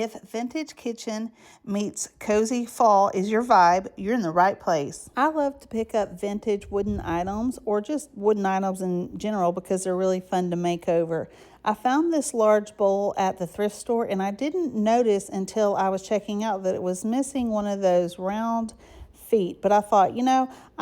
If vintage kitchen meets cozy fall is your vibe, you're in the right place. I love to pick up vintage wooden items or just wooden items in general because they're really fun to make over. I found this large bowl at the thrift store and I didn't notice until I was checking out that it was missing one of those round feet, but I thought,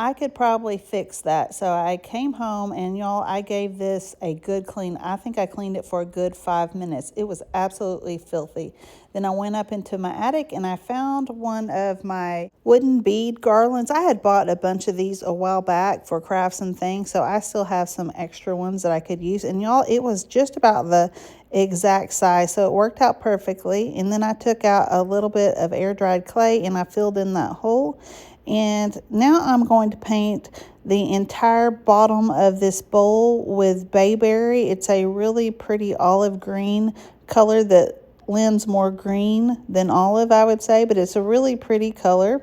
I could probably fix that. So I came home and y'all, I gave this a good clean. I think I cleaned it for a good 5 minutes. It was absolutely filthy. Then I went up into my attic and I found one of my wooden bead garlands. I had bought a bunch of these a while back for crafts and things, so I still have some extra ones that I could use. And y'all, it was just about the exact size, so it worked out perfectly. And then I took out a little bit of air dried clay and I filled in that hole. And now I'm going to paint the entire bottom of this bowl with Bayberry. It's a really pretty olive green color that lends more green than olive, I would say, but it's a really pretty color.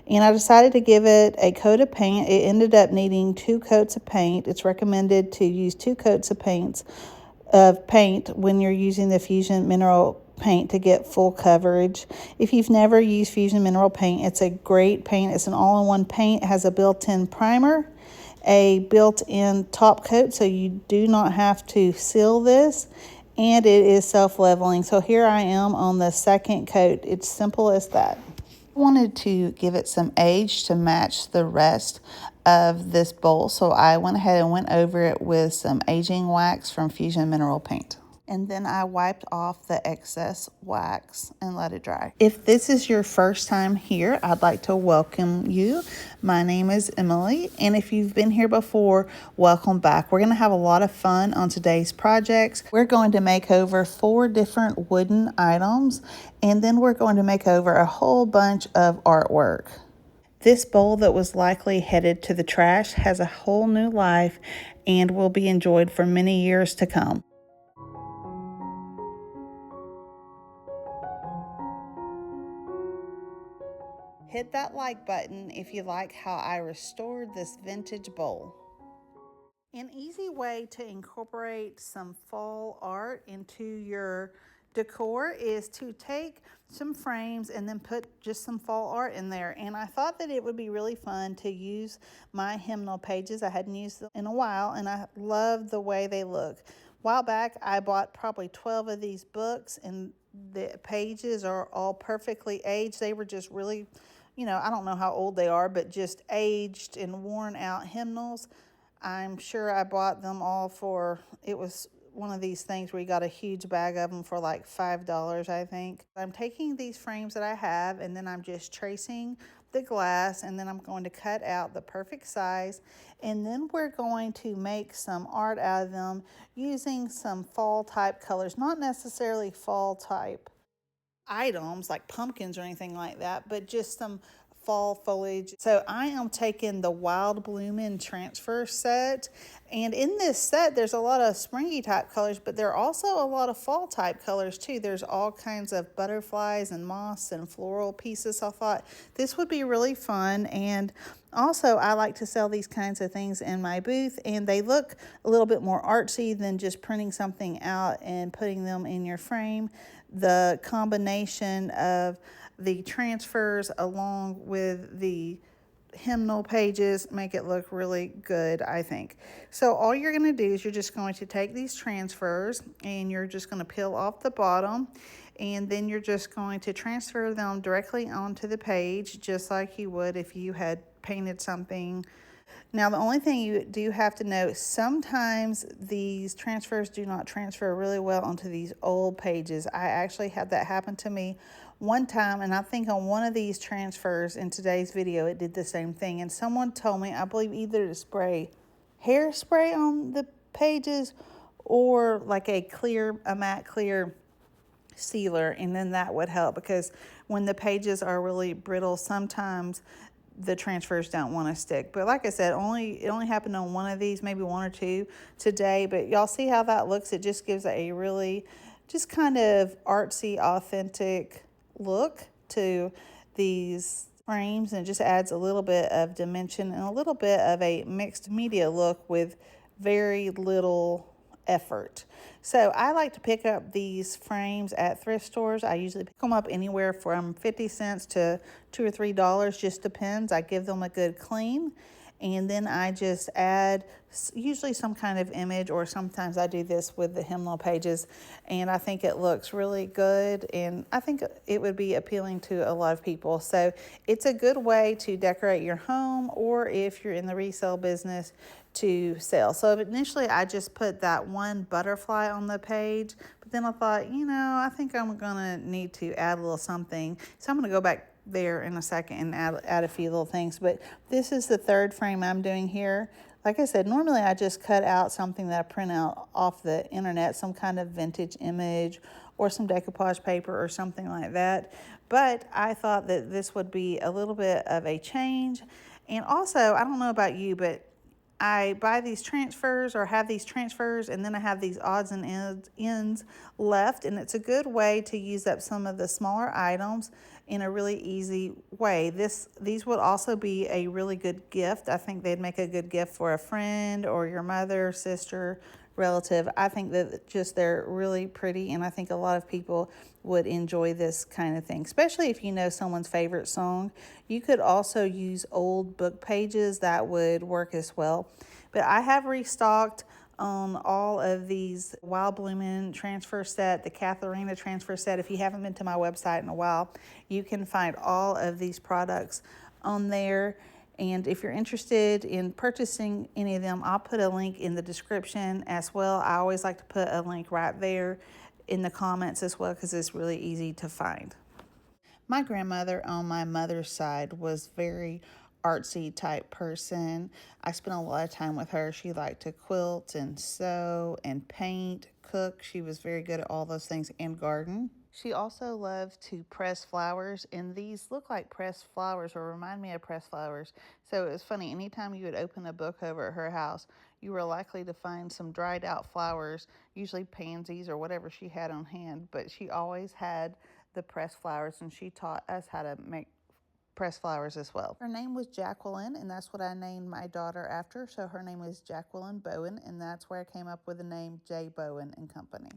And I decided to give it a coat of paint. It ended up needing 2 coats of paint. It's recommended to use 2 coats of paint when you're using the Fusion Mineral paint to get full coverage. If you've never used Fusion Mineral paint, it's a great paint. It's an all-in-one paint. It has a built-in primer, a built-in top coat, so you do not have to seal this, and it is self-leveling. So here I am on the second coat. It's simple as that. I wanted to give it some age to match the rest of this bowl, so I went ahead and went over it with some aging wax from Fusion Mineral paint. And then I wiped off the excess wax and let it dry. If this is your first time here, I'd like to welcome you. My name is Emily, and if you've been here before, welcome back. We're going to have a lot of fun on today's projects. We're going to make over 4 different wooden items, and then we're going to make over a whole bunch of artwork. This bowl that was likely headed to the trash has a whole new life and will be enjoyed for many years to come. Hit that like button if you like how I restored this vintage bowl. An easy way to incorporate some fall art into your decor is to take some frames and then put just some fall art in there. And I thought that it would be really fun to use my Hymnal pages. I hadn't used them in a while and I love the way they look. A while back, I bought probably 12 of these books and the pages are all perfectly aged. They were just really, I don't know how old they are, but just aged and worn out hymnals. I'm sure I bought them all it was one of these things where you got a huge bag of them for like $5, I think. I'm taking these frames that I have and then I'm just tracing the glass and then I'm going to cut out the perfect size and then we're going to make some art out of them using some fall type colors, not necessarily fall type items like pumpkins or anything like that, but just some fall foliage. So I am taking the Wilde Bloemen transfer set, and in this set there's a lot of springy type colors, but there are also a lot of fall type colors too. There's all kinds of butterflies and moss and floral pieces. So I thought this would be really fun, and also I like to sell these kinds of things in my booth, and they look a little bit more artsy than just printing something out and putting them in your frame. The combination of the transfers along with the Hymnal pages make it look really good, I think. So all you're going to do is you're just going to take these transfers and you're just going to peel off the bottom, and then you're just going to transfer them directly onto the page just like you would if you had painted something. Now, the only thing you do have to know, sometimes these transfers do not transfer really well onto these old pages. I actually had that happen to me one time, and I think on one of these transfers in today's video, it did the same thing. And someone told me, I believe, either to spray hairspray on the pages or like a matte clear sealer, and then that would help, because when the pages are really brittle, sometimes the transfers don't want to stick. But like I said, it only happened on one of these, maybe 1 or 2 today, but y'all see how that looks. It just gives a really just kind of artsy, authentic look to these frames, and it just adds a little bit of dimension and a little bit of a mixed media look with very little effort. So I like to pick up these frames at thrift stores. I usually pick them up anywhere from 50 cents to $2 or $3, just depends. I give them a good clean, and then I just add usually some kind of image, or sometimes I do this with the Hymnal pages, and I think it looks really good, and I think it would be appealing to a lot of people. So it's a good way to decorate your home, or if you're in the resale business, to sell. So initially I just put that one butterfly on the page, but then I thought, I think I'm gonna need to add a little something. So I'm gonna go back there in a second and add a few little things. But this is the third frame I'm doing here. Like I said, normally I just cut out something that I print out off the internet, some kind of vintage image or some decoupage paper or something like that. But I thought that this would be a little bit of a change. And also, I don't know about you, but I buy these transfers or have these transfers, and then I have these odds and ends left, and it's a good way to use up some of the smaller items in a really easy way. These would also be a really good gift. I think they'd make a good gift for a friend or your mother, sister, relative. I think that they're really pretty, and I think a lot of people would enjoy this kind of thing, especially if you know someone's favorite song. You could also use old book pages. That would work as well. But I have restocked on all of these Wilde Bloemen transfer set, the Katharina transfer set. If you haven't been to my website in a while, you can find all of these products on there. And if you're interested in purchasing any of them, I'll put a link in the description as well. I always like to put a link right there in the comments as well, because it's really easy to find. My grandmother on my mother's side was very artsy type person. I spent a lot of time with her. She liked to quilt and sew and paint, cook. She was very good at all those things, and garden. She also loved to press flowers, and these look like pressed flowers or remind me of pressed flowers. So it was funny, anytime you would open a book over at her house, you were likely to find some dried out flowers, usually pansies or whatever she had on hand, but she always had the pressed flowers, and she taught us how to make pressed flowers as well. Her name was Jacqueline, and that's what I named my daughter after. So her name is Jacqueline Bowen, and that's where I came up with the name J. Bowen and Company.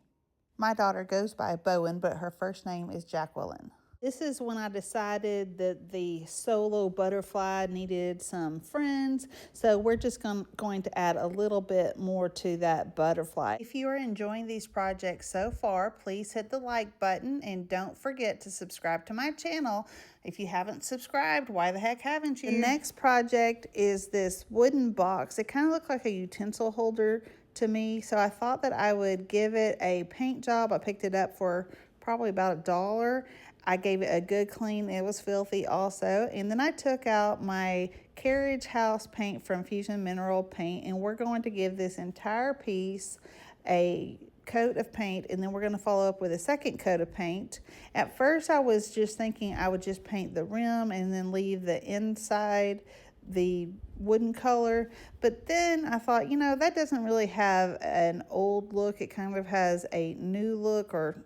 My daughter goes by Bowen, but her first name is Jacqueline. This is when I decided that the solo butterfly needed some friends, so we're just going to add a little bit more to that butterfly. If you are enjoying these projects so far, please hit the like button, and don't forget to subscribe to my channel. If you haven't subscribed, why the heck haven't you? The next project is this wooden box. It kind of looked like a utensil holder to me, so I thought that I would give it a paint job. I picked it up for probably about $1. I gave it a good clean. It was filthy also. And then I took out my Carriage House paint from Fusion Mineral Paint, and we're going to give this entire piece a coat of paint, and then we're going to follow up with a second coat of paint. At first I was just thinking I would just paint the rim and then leave the inside the wooden color, but then I thought, that doesn't really have an old look. It kind of has a new look or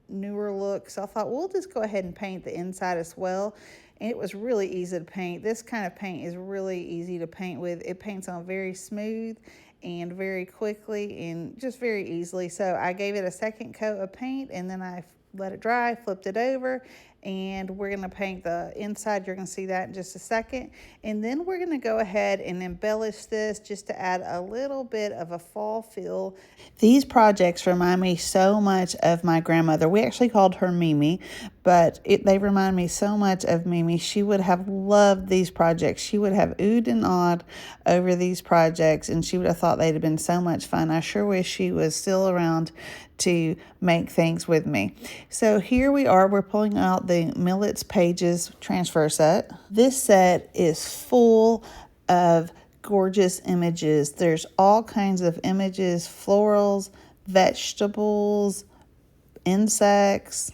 newer look. So I thought, we'll just go ahead and paint the inside as well. And it was really easy to paint. This kind of paint is really easy to paint with. It paints on very smooth and very quickly and just very easily. So I gave it a second coat of paint, and then I let it dry, flipped it over, and we're going to paint the inside. You're going to see that in just a second. And then we're going to go ahead and embellish this just to add a little bit of a fall feel. These projects remind me so much of my grandmother. We actually called her Mimi, but they remind me so much of Mimi. She would have loved these projects. She would have oohed and awed over these projects, and she would have thought they'd have been so much fun. I sure wish she was still around to make things with me. So here we are. We're pulling out the Millets Pages transfer set. This set is full of gorgeous images. There's all kinds of images, florals, vegetables, insects.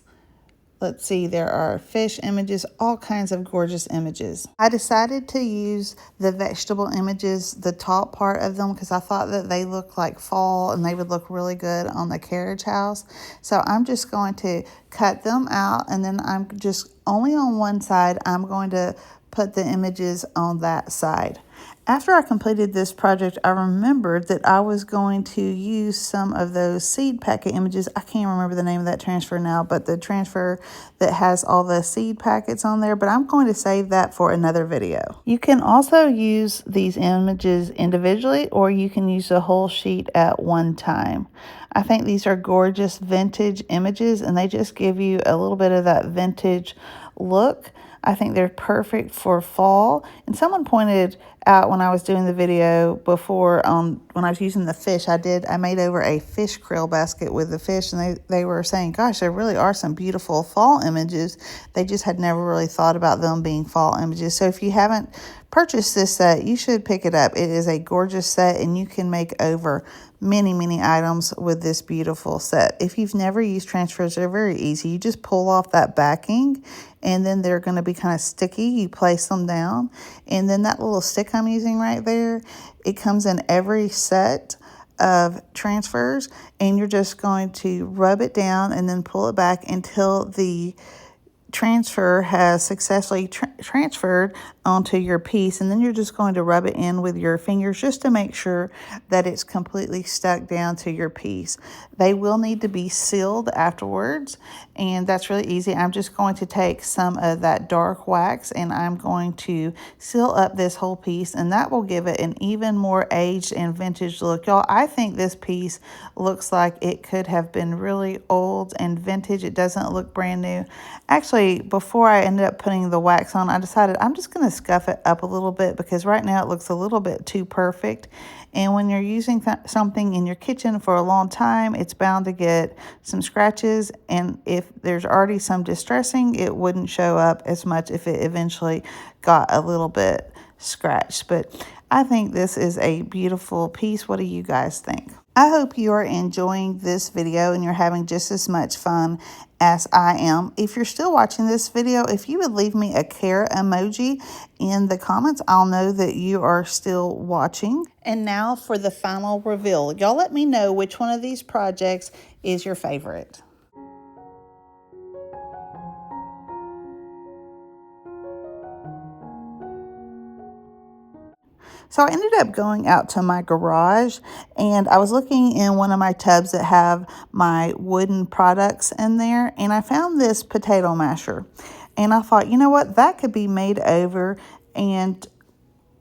Let's see, there are fish images, all kinds of gorgeous images. I decided to use the vegetable images, the top part of them, because I thought that they look like fall and they would look really good on the Carriage House. So I'm just going to cut them out, and then I'm just only on one side. I'm going to put the images on that side. After I completed this project, I remembered that I was going to use some of those seed packet images. I can't remember the name of that transfer now, but the transfer that has all the seed packets on there, but I'm going to save that for another video. You can also use these images individually, or you can use the whole sheet at one time. I think these are gorgeous vintage images, and they just give you a little bit of that vintage look. I think they're perfect for fall. And someone pointed out when I was doing the video before, when I was using the fish, I made over a fish krill basket with the fish, and they were saying, gosh, there really are some beautiful fall images. They just had never really thought about them being fall images. So if you haven't purchased this set, you should pick it up. It is a gorgeous set, and you can make over many items with this beautiful set. If you've never used transfers, they're very easy. You just pull off that backing, and then they're going to be kind of sticky. You place them down, and then that little stick I'm using right there, it comes in every set of transfers, and you're just going to rub it down and then pull it back until the transfer has successfully transferred onto your piece, and then you're just going to rub it in with your fingers just to make sure that it's completely stuck down to your piece. They will need to be sealed afterwards, and that's really easy. I'm just going to take some of that dark wax, and I'm going to seal up this whole piece, and that will give it an even more aged and vintage look. Y'all, I think this piece looks like it could have been really old and vintage. It doesn't look brand new. Actually, before I ended up putting the wax on, I decided I'm just going to scuff it up a little bit, because right now it looks a little bit too perfect. And when you're using something in your kitchen for a long time, it's bound to get some scratches. And if there's already some distressing, it wouldn't show up as much if it eventually got a little bit scratched. But I think this is a beautiful piece. What do you guys think? I hope you are enjoying this video and you're having just as much fun as I am. If you're still watching this video, if you would leave me a care emoji in the comments, I'll know that you are still watching. And now for the final reveal. Y'all let me know which one of these projects is your favorite. So I ended up going out to my garage, and I was looking in one of my tubs that have my wooden products in there, and I found this potato masher. And I thought, you know what, that could be made over, and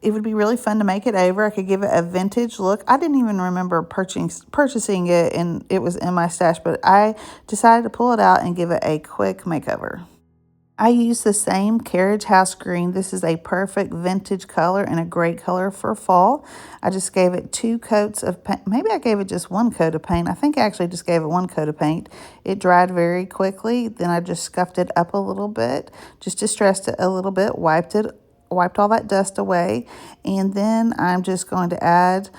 it would be really fun to make it over. I could give it a vintage look. I didn't even remember purchasing it, and it was in my stash, but I decided to pull it out and give it a quick makeover. I use the same Carriage House green. This is a perfect vintage color and a great color for fall. I just gave it 2 coats of paint. Maybe I gave it just 1 coat of paint. I think I actually just gave it 1 coat of paint. It dried very quickly. Then I just scuffed it up a little bit, just distressed it a little bit, wiped all that dust away. And then I'm just going to add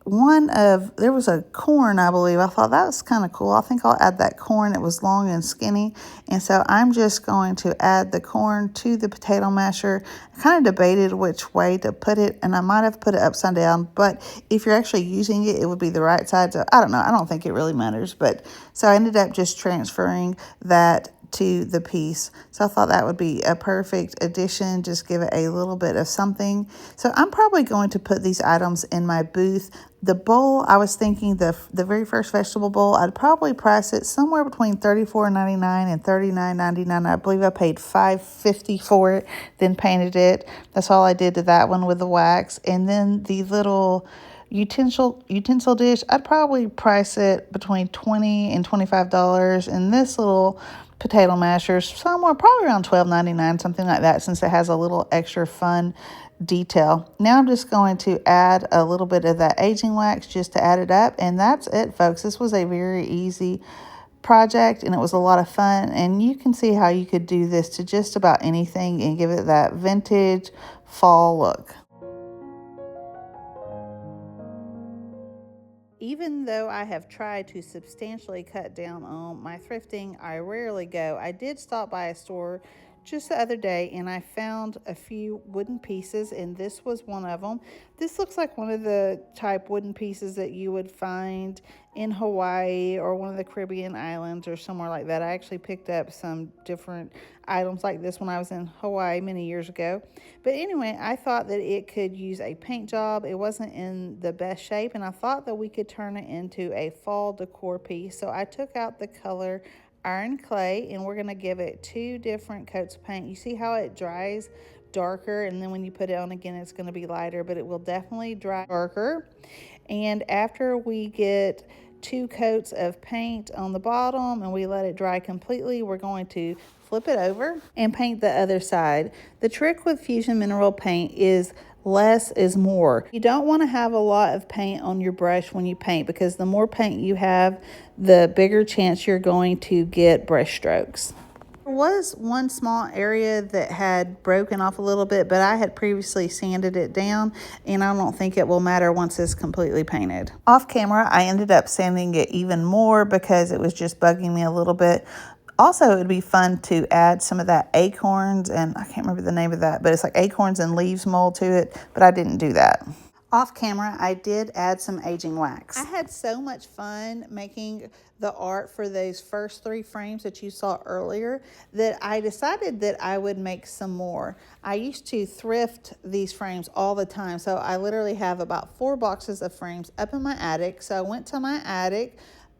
there was a corn, I believe. I thought that was kind of cool. I think I'll add that corn. It was long and skinny. And so I'm just going to add the corn to the potato masher. I kind of debated which way to put it, and I might have put it upside down. But if you're actually using it, it would be the right side. So I don't know. I don't think it really matters. But so I ended up just transferring that to the piece. So I thought that would be a perfect addition, just give it a little bit of something. So I'm probably going to put these items in my booth. The bowl, I was thinking the very first vegetable bowl, I'd probably price it somewhere between $34.99 and $39.99. I believe I paid $5.50 for it, then painted it. That's all I did to that one with the wax. And then the little utensil dish, I'd probably price it between $20 and $25. And this little potato masher, somewhere probably around $12.99, something like that, since it has a little extra fun detail. Now I'm just going to add a little bit of that aging wax just to add it up, and that's it, folks. This was a very easy project, and it was a lot of fun, and you can see how you could do this to just about anything and give it that vintage fall look. Even though I have tried to substantially cut down on my thrifting, I rarely go. I did stop by a store just the other day, and I found a few wooden pieces, and this was one of them. This looks like one of the type wooden pieces that you would find in Hawaii or one of the Caribbean islands or somewhere like that. I actually picked up some different items like this when I was in Hawaii many years ago. But anyway, I thought that it could use a paint job. It wasn't in the best shape, and I thought that we could turn it into a fall decor piece. So I took out the color iron clay, and we're going to give it 2 different coats of paint. You see how it dries darker, and then when you put it on again, it's going to be lighter, but it will definitely dry darker. And after we get 2 coats of paint on the bottom and we let it dry completely, we're going to flip it over and paint the other side. The trick with Fusion Mineral paint is less is more. You don't want to have a lot of paint on your brush when you paint, because the more paint you have, the bigger chance you're going to get brush strokes. There was one small area that had broken off a little bit, but I had previously sanded it down, and I don't think it will matter once it's completely painted. Off camera, I ended up sanding it even more because it was just bugging me a little bit. Also, it would be fun to add some of that acorns, and I can't remember the name of that, but it's like acorns and leaves mold to it, but I didn't do that. Off camera, I did add some aging wax. I had so much fun making the art for those first 3 frames that you saw earlier that I decided that I would make some more. I used to thrift these frames all the time, so I literally have about 4 boxes of frames up in my attic. So I went to my attic,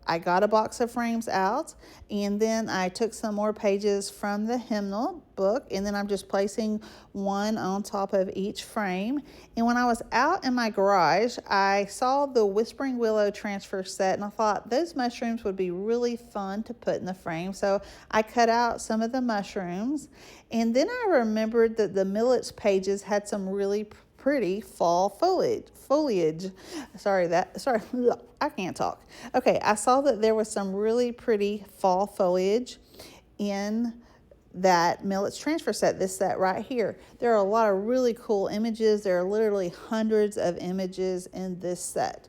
I got a box of frames out, and then I took some more pages from the Hymnal book, and then I'm just placing one on top of each frame. And when I was out in my garage, I saw the Whispering Willow transfer set, and I thought those mushrooms would be really fun to put in the frame. So I cut out some of the mushrooms, and then I remembered that the Millets Pages had some really pretty fall foliage. Sorry, I can't talk. Okay, I saw that there was some really pretty fall foliage in that Millets transfer set, this set right here. There are a lot of really cool images. There are literally hundreds of images in this set.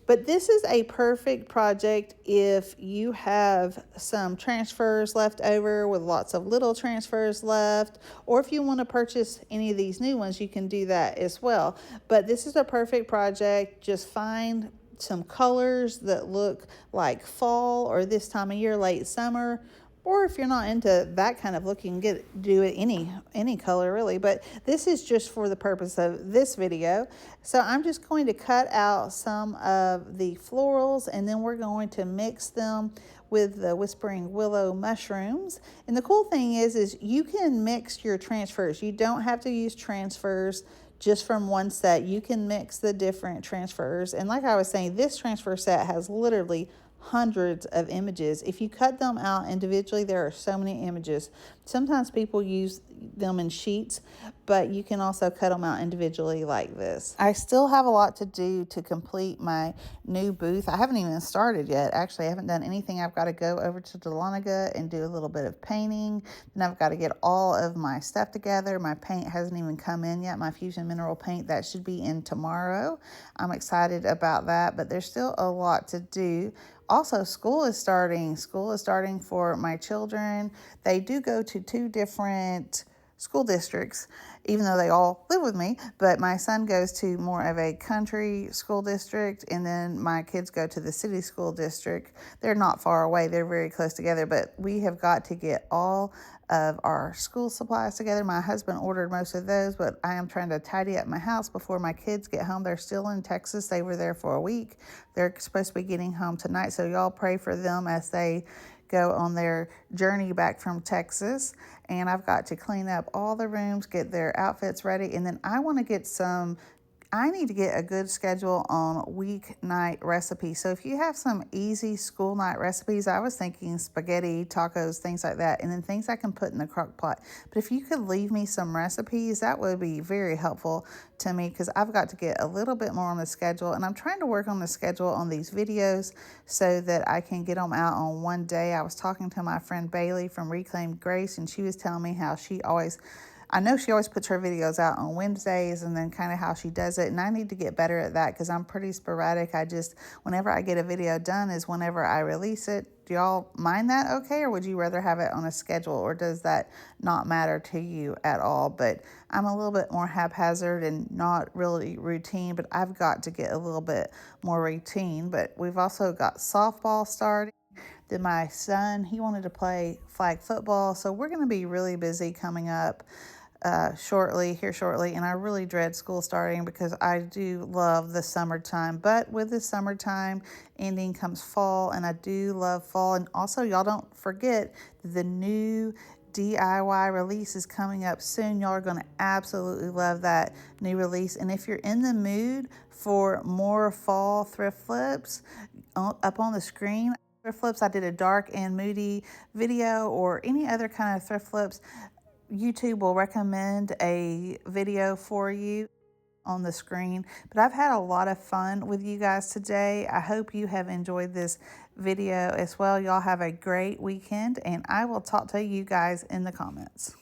But this is a perfect project if you have some transfers left over with lots of little transfers left, or if you want to purchase any of these new ones, you can do that as well. But this is a perfect project. Just find some colors that look like fall or this time of year, late summer. Or if you're not into that kind of look, you can do it any color really. But this is just for the purpose of this video. So I'm just going to cut out some of the florals, and then we're going to mix them with the Whispering Willow mushrooms. And the cool thing is you can mix your transfers. You don't have to use transfers just from one set. You can mix the different transfers. And like I was saying, this transfer set has literally hundreds of images. If you cut them out individually, there are so many images. Sometimes people use them in sheets, but you can also cut them out individually like this. I still have a lot to do to complete my new booth. I haven't even started yet. Actually, I haven't done anything. I've got to go over to Dahlonega and do a little bit of painting. Then I've got to get all of my stuff together. My paint hasn't even come in yet. My Fusion Mineral paint, that should be in tomorrow. I'm excited about that, but there's still a lot to do. Also, school is starting. School is starting for my children. They do go to 2 different school districts, even though they all live with me. But my son goes to more of a country school district, and then my kids go to the city school district. They're not far away. They're very close together, but we have got to get all of our school supplies together. My husband ordered most of those, but I am trying to tidy up my house before my kids get home. They're still in Texas. They were there for a week. They're supposed to be getting home tonight, so y'all pray for them as they go on their journey back from Texas. And I've got to clean up all the rooms, get their outfits ready, and then I need to get a good schedule on weeknight recipes. So if you have some easy school night recipes, I was thinking spaghetti, tacos, things like that, and then things I can put in the crock pot. But if you could leave me some recipes, that would be very helpful to me, because I've got to get a little bit more on the schedule, and I'm trying to work on the schedule on these videos so that I can get them out on one day. I was talking to my friend Bailey from Reclaimed Grace, and she was telling me how she always I know she always puts her videos out on Wednesdays and then kind of how she does it. And I need to get better at that because I'm pretty sporadic. Whenever I get a video done is whenever I release it. Do y'all mind that okay? Or would you rather have it on a schedule, or does that not matter to you at all? But I'm a little bit more haphazard and not really routine, but I've got to get a little bit more routine. But we've also got softball starting. Then my son, he wanted to play flag football. So we're going to be really busy coming up shortly, and I really dread school starting because I do love the summertime. But with the summertime ending comes fall, and I do love fall. And also, y'all don't forget the new DIY release is coming up soon. Y'all are going to absolutely love that new release. And if you're in the mood for more fall thrift flips, up on the screen, thrift flips, I did a dark and moody video, or any other kind of thrift flips, YouTube will recommend a video for you on the screen. But I've had a lot of fun with you guys today. I hope you have enjoyed this video as well. Y'all have a great weekend, and I will talk to you guys in the comments.